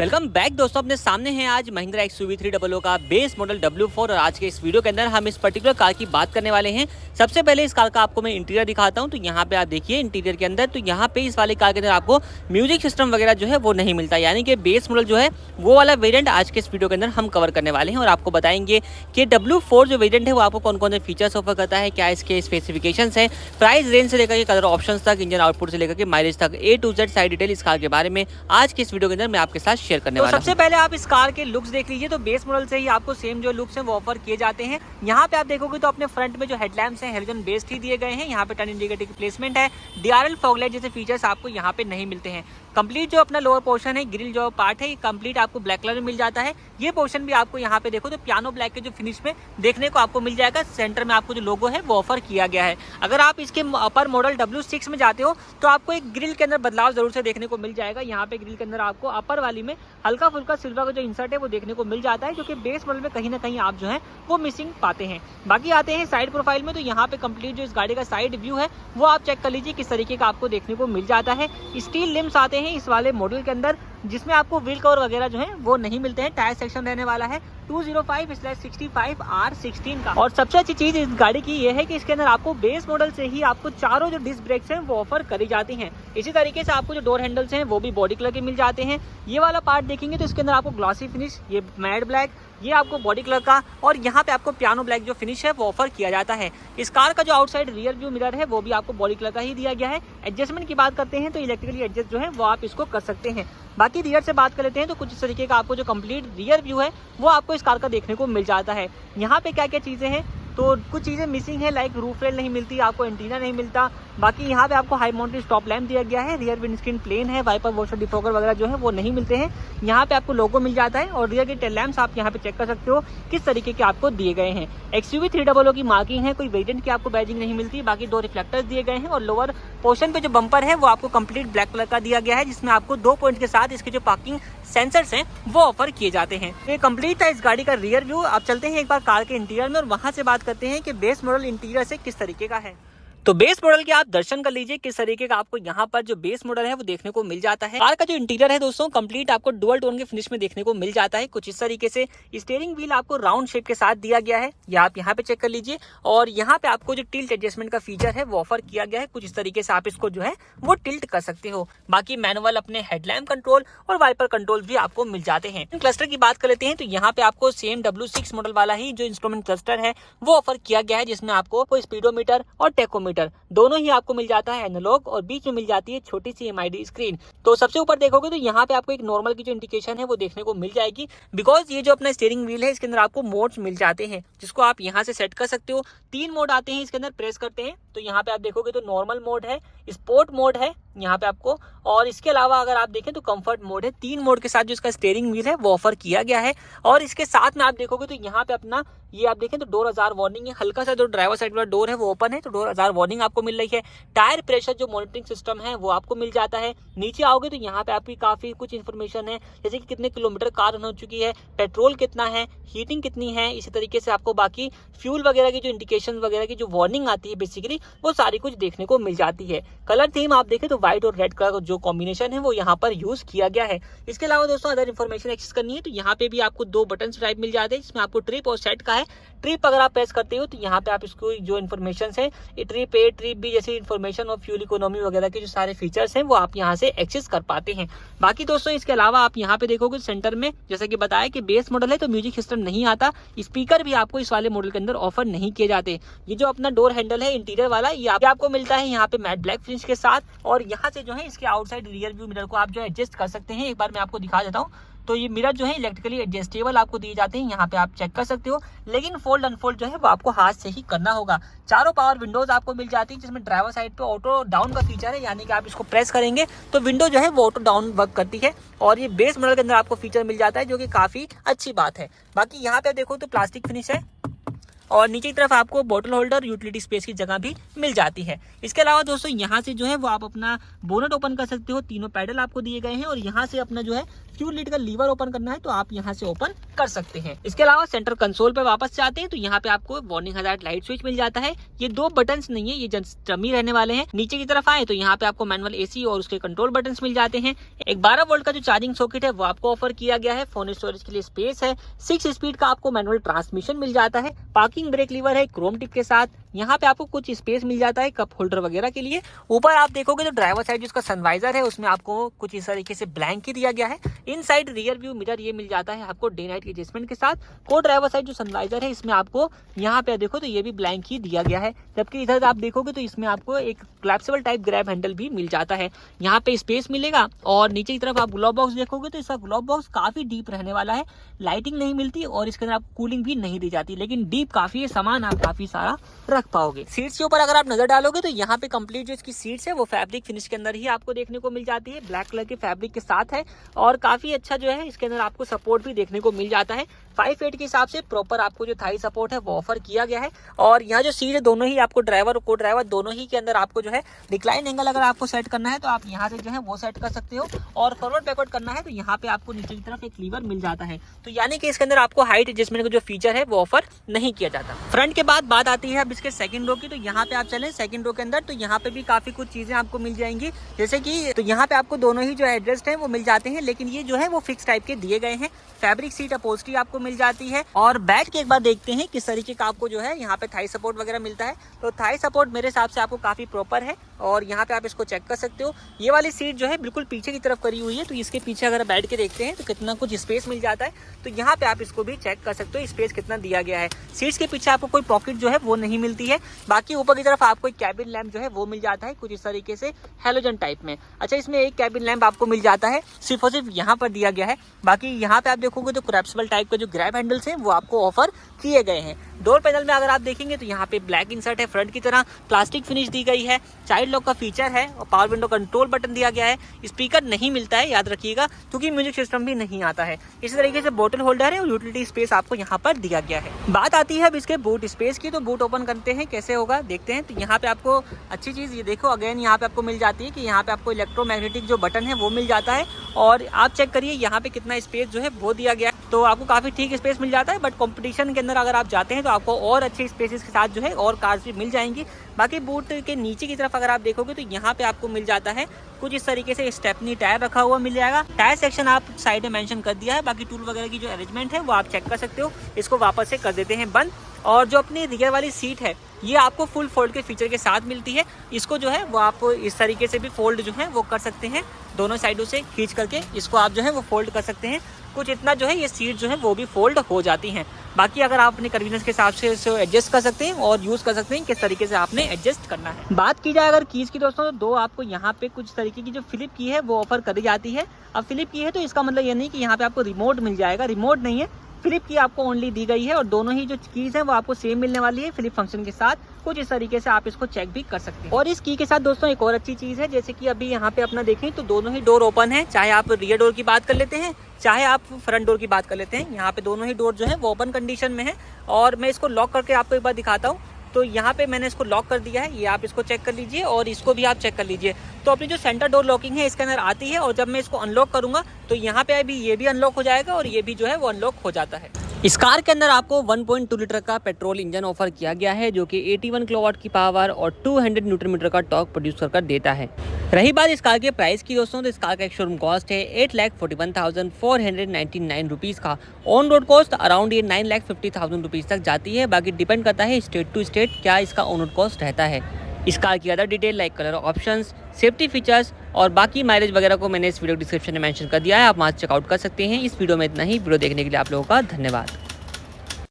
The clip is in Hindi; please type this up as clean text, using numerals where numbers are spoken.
वेलकम बैक दोस्तों, अपने सामने है आज महिंद्रा XUV300 का बेस मॉडल W4 और आज के इस वीडियो के अंदर हम इस पर्टिकुलर कार की बात करने वाले हैं। सबसे पहले इस कार का आपको मैं इंटीरियर दिखाता हूं। तो यहाँ पे आप देखिए इंटीरियर के अंदर, तो यहाँ पे इस वाले कार के अंदर आपको म्यूजिक सिस्टम वगैरह जो है वो नहीं मिलता, यानी कि बेस मॉडल जो है वो वाला वेरियंट आज के इस वीडियो के अंदर हम कवर करने वाले हैं और आपको बताएंगे कि W4 जो वेरियंट है वो आपको कौन कौन से फीचर्स ऑफर करता है, क्या इसके स्पेसिफिकेशंस है, प्राइस रेंज से लेकर के कलर ऑप्शन तक, इंजन आउटपुट से लेकर के माइलेज तक, A to Z सारी डिटेल इस कार के बारे में आज के इस वीडियो के अंदर मैं आपके साथ शेयर करने वाला हूं। सबसे पहले आप इस कार के लुक्स देख लीजिए। तो बेस मॉडल से ही आपको सेम जो लुक्स हैं वो ऑफर किए जाते हैं। यहाँ पे आप देखोगे तो अपने फ्रंट में जो हेडलैम्प्स हैं हेलोजन बेस्ड ही दिए गए हैं। यहाँ पे टर्न इंडिकेटर की प्लेसमेंट है, DRL फॉगलाइट जैसे फीचर्स आपको यहाँ पे नहीं मिलते हैं। कंप्लीट जो अपना लोअर पोर्शन है, ग्रिल जो पार्ट है, ये कंप्लीट आपको ब्लैक कलर में मिल जाता है। ये पोर्शन भी आपको यहाँ पे देखो तो पियानो ब्लैक के जो फिनिश में देखने को आपको मिल जाएगा। सेंटर में आपको जो लोगो है वो ऑफर किया गया है। अगर आप इसके अपर मॉडल W6 में जाते हो तो आपको एक ग्रिल के अंदर बदलाव जरूर से देखने को मिल जाएगा। यहाँ पे ग्रिल के अंदर आपको अपर वाली में हल्का फुल्का सिल्वर का जो इंसर्ट है वो देखने को मिल जाता है, जो कि बेस मॉडल में कहीं ना कहीं आप जो है वो मिसिंग पाते हैं। बाकी आते हैं साइड प्रोफाइल में, तो यहाँ पे कंप्लीट जो इस गाड़ी का साइड व्यू है वो आप चेक कर लीजिए किस तरीके का आपको देखने को मिल जाता है। स्टील लिम्स आते हैं इस वाले मॉडल के अंदर, जिसमें आपको व्हील कवर वगैरह जो है वो नहीं मिलते हैं। टायर सेक्शन रहने वाला है 205/65R16 का। और सबसे अच्छी चीज इस गाड़ी की ये है कि इसके अंदर आपको बेस मॉडल से ही आपको चारों जो डिस्क ब्रेक्स हैं वो ऑफर करी जाती हैं। इसी तरीके से आपको जो डोर हैंडल्स हैं वो भी बॉडी कलर के मिल जाते हैं। ये वाला पार्ट देखेंगे तो इसके अंदर आपको ग्लॉसी फिनिश, ये मैट ब्लैक, ये आपको बॉडी कलर का, और यहाँ पे आपको पियानो ब्लैक जो फिनिश है वो ऑफर किया जाता है। इस कार का जो आउटसाइड रियर व्यू मिरर है वो भी आपको बॉडी कलर का ही दिया गया है। एडजस्टमेंट की बात करते हैं तो इलेक्ट्रिकली एडजस्ट जो है वो आप इसको कर सकते हैं। बाकी रियर से बात कर लेते हैं तो कुछ इस तरीके का आपको जो कंप्लीट रियर व्यू है वो आपको इस कार का देखने को मिल जाता है। यहाँ पे क्या क्या चीज़ें हैं, तो कुछ चीज़ें मिसिंग है, लाइक रूफ रेल नहीं मिलती, आपको एंटीना नहीं मिलता। बाकी यहाँ पे आपको हाई माउंटेड स्टॉप लैम्प दिया गया है, रियर विंडस्क्रीन प्लेन है, वाइपर वॉशर डिफॉगर वगैरह जो है वो नहीं मिलते हैं। यहाँ पे आपको लोगो मिल जाता है और रियर के टेल लैम्प्स आप यहाँ पे चेक कर सकते हो किस तरीके के आपको दिए गए हैं। XUV300 की मार्किंग है, कोई वेरिएंट की आपको बैजिंग नहीं मिलती। बाकी 2 रिफ्लेक्टर्स दिए गए हैं और लोअर पोर्शन पे जो बम्पर है वो आपको कंप्लीट ब्लैक कलर का दिया गया है, जिसमें आपको 2 पॉइंट के साथ इसके जो पार्किंग सेंसर्स हैं वो ऑफर किए जाते हैं। ये कंप्लीट था इस गाड़ी का रियर व्यू। आप चलते हैं एक बार कार के इंटीरियर में और वहां से बात करते हैं कि बेस मॉडल इंटीरियर से किस तरीके का है। तो बेस मॉडल के आप दर्शन कर लीजिए किस तरीके का आपको यहाँ पर जो बेस मॉडल है वो देखने को मिल जाता है। कार का जो इंटीरियर है दोस्तों कंप्लीट आपको डुअल टोन के फिनिश में देखने को मिल जाता है। कुछ इस तरीके से स्टीयरिंग व्हील आपको राउंड शेप के साथ दिया गया है, ये आप यहाँ पे चेक कर लीजिए। और यहाँ पे आपको जो टिल्ट एडजस्टमेंट का फीचर है वो ऑफर किया गया है। कुछ इस तरीके से आप इसको जो है वो टिल्ट कर सकते हो। बाकी मैनुअल अपने हेडलैम्प कंट्रोल और वाइपर कंट्रोल भी आपको मिल जाते हैं। क्लस्टर की बात कर लेते हैं तो यहाँ पे आपको सेम W6 मॉडल वाला ही जो इंस्ट्रूमेंट क्लस्टर है वो ऑफर किया गया है, जिसमें आपको स्पीडोमीटर और टेकोमीटर दोनों ही आपको मिल जाता है एनालॉग, और बीच में मिल जाती है छोटी सी MID स्क्रीन। तो सबसे ऊपर देखोगे तो यहाँ पे आपको एक नॉर्मल की जो इंडिकेशन है वो देखने को मिल जाएगी, बिकॉज ये जो अपना स्टीयरिंग व्हील है इसके अंदर आपको मोड्स मिल जाते हैं जिसको आप यहाँ से सेट कर सकते हो। 3 मोड आते हैं इसके अंदर, प्रेस करते हैं तो यहाँ पे आप देखोगे तो नॉर्मल मोड है, स्पोर्ट मोड है यहाँ पे आपको, और इसके अलावा अगर आप देखें तो कंफर्ट मोड है। 3 मोड के साथ जो इसका स्टीयरिंग व्हील है वो ऑफर किया गया है। और इसके साथ में आप देखोगे तो यहाँ पे अपना ये आप देखें तो डोर अजार वार्निंग है, हल्का सा जो ड्राइवर साइड वाला डोर है वो ओपन है तो डोर अजार वार्निंग आपको मिल रही है। टायर प्रेशर जो मॉनिटरिंग सिस्टम है वो आपको मिल जाता है। नीचे आओगे तो यहाँ पे आपकी काफी कुछ इन्फॉर्मेशन है, जैसे कि कितने किलोमीटर कार रन हो चुकी है, पेट्रोल कितना है, हीटिंग कितनी है। इसी तरीके से आपको बाकी फ्यूल वगैरह की जो इंडिकेशन वगैरह की जो वार्निंग आती है बेसिकली वो सारी कुछ देखने को मिल जाती है। कलर थीम आप देखें तो व्हाइट और रेड कलर का जो कॉम्बिनेशन है वो यहाँ पर यूज किया गया है। इसके अलावा दोस्तों अदर इन्फॉर्मेशन एक्सेस करनी है तो यहाँ पे भी आपको 2 बटन टाइप मिल जाते हैं, जिसमें आपको ट्रिप और सेट का है। ट्रिप अगर आप प्रेस करते हो तो यहाँ पे आप इसको जो इन्फॉर्मेशन है ट्रिप A ट्रिप B जैसी इन्फॉर्मेशन और फ्यूल इकोनॉमी वगैरह के जो सारे फीचर्स हैं वो आप यहाँ से एक्सेस कर पाते हैं। बाकी दोस्तों इसके अलावा आप यहाँ पे देखोगे सेंटर में जैसा कि बताया कि बेस मॉडल है तो म्यूजिक सिस्टम नहीं आता, स्पीकर भी आपको इस वाले मॉडल के अंदर ऑफर नहीं किए जाते। ये जो अपना डोर हैंडल है इंटीरियर वाला ये आपको मिलता है यहाँ पे मैट ब्लैक फिनिश के साथ, और यहाँ से जो है इसके आउटसाइड रियर व्यू मिरर को आप जो एडजस्ट कर सकते हैं। एक बार मैं आपको दिखा देता हूँ। तो ये मिरर जो है इलेक्ट्रिकली एडजस्टेबल आपको दिए जाते हैं, यहाँ पे आप चेक कर सकते हो, लेकिन फोल्ड अनफोल्ड जो है वो आपको हाथ से ही करना होगा। चारों पावर विंडोज आपको मिल जाती है, जिसमें ड्राइवर साइड पे ऑटो डाउन का फीचर है, यानी कि आप इसको प्रेस करेंगे तो विंडो जो है वो ऑटो डाउन वर्क करती है। और ये बेस मॉडल के अंदर आपको फीचर मिल जाता है जो कि काफी अच्छी बात है। बाकी यहाँ पे देखो तो प्लास्टिक फिनिश है और नीचे की तरफ आपको बोतल होल्डर, यूटिलिटी स्पेस की जगह भी मिल जाती है। इसके अलावा दोस्तों यहाँ से जो है वो आप अपना बोनट ओपन कर सकते हो। तीनों पैडल आपको दिए गए हैं और यहाँ से अपना जो है फ्यूल लीड का लीवर ओपन करना है तो आप यहाँ से ओपन कर सकते हैं। इसके अलावा सेंटर कंसोल पे वापस से आते हैं तो यहाँ पे आपको वार्निंग हजार्ड लाइट स्विच मिल जाता है। ये 2 बटन्स नहीं है, ये डमी रहने वाले हैं। नीचे की तरफ आए तो यहाँ पे आपको मैनुअल एसी और उसके कंट्रोल बटन्स मिल जाते हैं। एक 12 वोल्ट का जो चार्जिंग सॉकेट है वो आपको ऑफर किया गया है। फोन स्टोरेज के लिए स्पेस है। 6 स्पीड का आपको मैनुअल ट्रांसमिशन मिल जाता है। पार्किंग ब्रेक लीवर है क्रोम टिप के साथ। यहाँ पे आपको कुछ स्पेस मिल जाता है कप होल्डर वगैरह के लिए। ऊपर आप देखोगे तो ड्राइवर साइड जिसका सनवाइजर है उसमें आपको कुछ इस तरीके से ब्लैंक ही दिया गया है। इन साइड रियर व्यू मिरर ये मिल जाता है आपको डे नाइट के एडजस्टमेंट के साथ। को ड्राइवर साइड जो सनवाइजर है इसमें आपको यहाँ पे देखो तो ये भी ब्लैंक ही दिया गया है। जबकि इधर आप देखोगे तो इसमें आपको एक क्लैप्सेबल टाइप ग्रैब हैंडल भी मिल जाता है। यहाँ पे स्पेस मिलेगा और नीचे की तरफ आप ग्लोव बॉक्स देखोगे तो इसका ग्लोव बॉक्स काफी डीप रहने वाला है। लाइटिंग नहीं मिलती और इसके अंदर आपको कूलिंग भी नहीं दी जाती, लेकिन डीप काफी है, सामान आप काफी सारा रख पाओगे। सीट्स के ऊपर अगर आप नजर डालोगे तो यहाँ पे कंप्लीट जो इसकी सीट्स है वो फैब्रिक फिनिश के अंदर ही आपको देखने को मिल जाती है। ब्लैक कलर के फैब्रिक के साथ है और काफी अच्छा जो है इसके अंदर आपको सपोर्ट भी देखने को मिल जाता है। 5'8" के हिसाब से प्रॉपर आपको जो थाई सपोर्ट है वो ऑफर किया गया है। और यहाँ जो सीट है दोनों ही आपको ड्राइवर और को ड्राइवर दोनों ही के अंदर आपको जो है डिक्लाइन एंगल अगर आपको सेट करना है तो आप यहाँ से जो है वो सेट कर सकते हो और फॉरवर्ड बैकवर्ड करना है तो यहाँ पे आपको नीचे की तरफ एक लीवर मिल जाता है। तो यानी कि इसके अंदर आपको हाइट एडजस्टमेंट का जो फीचर है वो ऑफर नहीं किया जाता। फ्रंट के बाद बात आती है अब इसके सेकंड रो की। तो यहाँ पे आप चलें सेकंड रो के अंदर तो यहाँ पे भी काफी कुछ चीजें आपको मिल जाएंगी, जैसे कि तो यहाँ पे आपको दोनों ही जो एडजस्ट है वो मिल जाते हैं, लेकिन ये जो है वो फिक्स टाइप के दिए गए हैं। फैब्रिक सीट अपहोल्स्ट्री आपको मिल जाती है। और बैठ के एक बार देखते हैं किस तरीके का आपको जो है यहाँ पे थाई सपोर्ट वगैरह मिलता है। तो थाई सपोर्ट मेरे हिसाब से आपको काफी प्रॉपर है और यहाँ पे आप इसको चेक कर सकते हो। ये वाली सीट जो है बिल्कुल पीछे की तरफ करी हुई है तो इसके पीछे अगर बैठ के देखते हैं तो कितना कुछ स्पेस मिल जाता है। तो यहाँ पे आप इसको भी चेक कर सकते हो स्पेस कितना दिया गया है। सीट्स के पीछे आपको कोई पॉकेट जो है वो नहीं मिलती है। बाकी ऊपर की तरफ आपको एक कैबिन लैंप जो है वो मिल जाता है कुछ इस तरीके से हैलोजन टाइप में। अच्छा, इसमें एक कैबिन लैंप आपको मिल जाता है, सिर्फ और सिर्फ यहाँ पर दिया गया है। बाकी यहाँ पे आप देखोगे तो क्रैप्सेबल टाइप का जो ग्रैब हैंडल्स हैं वो आपको ऑफर किए गए हैं। डोर पैनल में अगर आप देखेंगे तो यहाँ पे ब्लैक इंसर्ट है, फ्रंट की तरह प्लास्टिक फिनिश दी गई है, चाइल्ड लॉक का फीचर है और पावर विंडो कंट्रोल बटन दिया गया है। स्पीकर नहीं मिलता है याद रखिएगा, क्योंकि म्यूजिक सिस्टम भी नहीं आता है। इसी तरीके से बोतल होल्डर है और यूटिलिटी स्पेस आपको यहाँ पर दिया गया है। बात आती है अब इसके बूट स्पेस की। तो बूट ओपन करते हैं कैसे होगा देखते हैं। तो यहाँ पे आपको अच्छी चीज ये देखो, अगेन यहाँ पे आपको मिल जाती है कि यहाँ पे आपको इलेक्ट्रोमैग्नेटिक जो बटन है वो मिल जाता है और आप चेक करिए यहाँ पे कितना स्पेस जो है वो दिया गया है। तो आपको काफी ठीक स्पेस मिल जाता है, बट कंपटीशन के अंदर अगर आप जाते हैं तो आपको और अच्छे स्पेसेस के साथ जो है और कार्स भी मिल जाएंगी। बाकी बूट के नीचे की तरफ अगर आप देखोगे तो यहाँ पे आपको मिल जाता है कुछ इस तरीके से स्टेपनी टायर रखा हुआ मिल जाएगा। टायर सेक्शन आप साइड में मेंशन कर दिया है। बाकी टूल वगैरह की जो अरेंजमेंट है वो आप चेक कर सकते हो। इसको वापस से कर देते हैं बंद। और जो अपनी रियर वाली सीट है ये आपको फुल फोल्ड के फीचर के साथ मिलती है। इसको जो है वो आप इस तरीके से भी फोल्ड जो है वो कर सकते हैं, दोनों साइडों से खींच करके इसको आप जो है वो फोल्ड कर सकते हैं। कुछ इतना जो है ये सीट जो है वो भी फोल्ड हो जाती हैं। बाकी अगर आप अपने कन्वीनियंस के हिसाब से इसको एडजस्ट कर सकते हैं और यूज कर सकते हैं किस तरीके से आपने एडजस्ट करना है। बात की जाए अगर कीज की दोस्तों तो दो आपको यहाँ पे कुछ तरीके की जो फ्लिप की है वो ऑफर करी जाती है। अब फ्लिप की है तो इसका मतलब ये नहीं कि यहाँ पे आपको रिमोट मिल जाएगा, रिमोट नहीं है, फ्लिप की आपको ओनली दी गई है। और दोनों ही जो कीज है वो आपको सेम मिलने वाली है फ्लिप फंक्शन के साथ। कुछ इस तरीके से आप इसको चेक भी कर सकते हैं। और इस की के साथ दोस्तों एक और अच्छी चीज है, जैसे कि अभी यहाँ पे अपना देखें तो दोनों ही डोर ओपन है। चाहे आप रियर डोर की बात कर लेते हैं चाहे आप फ्रंट डोर की बात कर लेते हैं, यहाँ पे दोनों ही डोर जो है वो ओपन कंडीशन में है। और मैं इसको लॉक करके आपको एक बार दिखाता हूँ। तो यहाँ पे मैंने इसको लॉक कर दिया है, ये आप इसको चेक कर लीजिए और इसको भी आप चेक कर लीजिए। तो अपनी जो सेंटर डोर लॉकिंग है इसके अंदर आती है और जब मैं इसको अनलॉक करूंगा तो यहाँ पे अभी ये भी अनलॉक हो जाएगा और ये भी जो है वो अनलॉक हो जाता है। इस कार के अंदर आपको 1.2 लीटर का पेट्रोल इंजन ऑफर किया गया है जो कि 81 किलोवाट की पावर और 200 न्यूटन मीटर का टॉर्क प्रोड्यूस कर देता है। रही बात इस कार के प्राइस की दोस्तों, तो इस कार का एक शोरूम कॉस्ट है 8,41,499 रुपीज़ का। ऑन रोड कॉस्ट अराउंड ये 9,50,000 रुपीज़ तक जाती है। बाकी डिपेंड करता है स्टेट टू स्टेट क्या इसका ऑन रोड कॉस्ट रहता है। इस कार की other detail like colour options, safety features और बाकी माइलेज वगैरह को मैंने इस वीडियो डिस्क्रिप्शन में मेंशन कर दिया है, आप वहाँ चेकआउट कर सकते हैं। इस वीडियो में इतना ही। वीडियो देखने के लिए आप लोगों का धन्यवाद।